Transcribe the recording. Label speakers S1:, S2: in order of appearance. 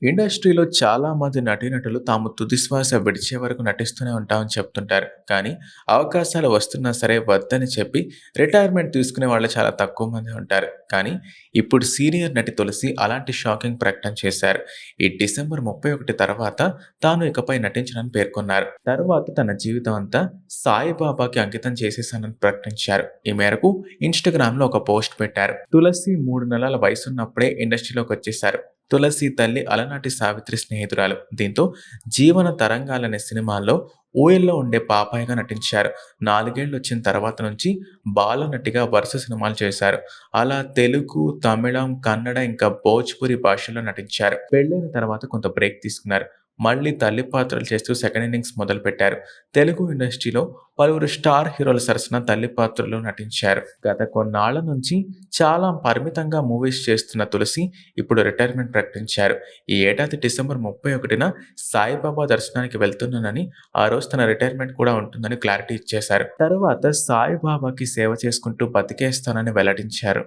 S1: ఇండస్ట్రీలో చాలామంది నటీనటులు తాము తుదిశ్వాస విడిచే వరకు నటిస్తూనే ఉంటామని చెప్తుంటారు. కానీ అవకాశాలు వస్తున్నా సరే వద్దని చెప్పి రిటైర్మెంట్ తీసుకునే వాళ్ళు చాలా తక్కువ మందే ఉంటారు. కానీ ఇప్పుడు సీనియర్ నటి తులసి అలాంటి షాకింగ్ ప్రకటన చేశారు. ఈ డిసెంబర్ 31 తర్వాత తాను ఇకపై నటించనని పేర్కొన్నారు. తర్వాత తన జీవితం అంతా సాయిబాబాకి అంకితం చేసేశానని ప్రకటించారు. ఈ మేరకు ఇన్‌స్టాగ్రామ్‌లో ఒక పోస్ట్ పెట్టారు. తులసి 3 నెలల వయసున్నప్పుడే ఇండస్ట్రీలోకి వచ్చేశారు. తులసి తల్లి అలనాటి సావిత్రి స్నేహితురాలు. దీంతో 'జీవన తరంగాలనే' సినిమాల్లో ఊయల్లో ఉండే పాపాయిగా నటించారు. 4 ఏళ్లొచ్చిన తర్వాత నుంచి బాలనటిగా వరుస సినిమాలు చేశారు. అలా తెలుగు, తమిళం, కన్నడ ఇంకా భోజ్‌పురి భాషల్లో నటించారు. పెళ్లైన తర్వాత కొంత బ్రేక్ తీసుకున్నారు. మళ్ళీ తల్లి పాత్రలు చేస్తూ సెకండ్ ఇన్నింగ్స్ మొదలుపెట్టారు. తెలుగు ఇండస్ట్రీలో పలువురు స్టార్ హీరోల సరసన తల్లి పాత్రల్లో నటించారు. గత కొన్నాళ్ల నుంచి చాలా పరిమితంగా మూవీస్ చేస్తున్న తులసి ఇప్పుడు రిటైర్మెంట్ ప్రకటించారు. ఈ ఏడాది డిసెంబర్ 31న సాయిబాబా దర్శనానికి వెళ్తున్నానని, ఆ రోజు తన రిటైర్మెంట్ కూడా ఉంటుందని క్లారిటీ ఇచ్చేశారు. తరువాత సాయిబాబాకి సేవ చేసుకుంటూ బతికేస్తానని వెల్లడించారు.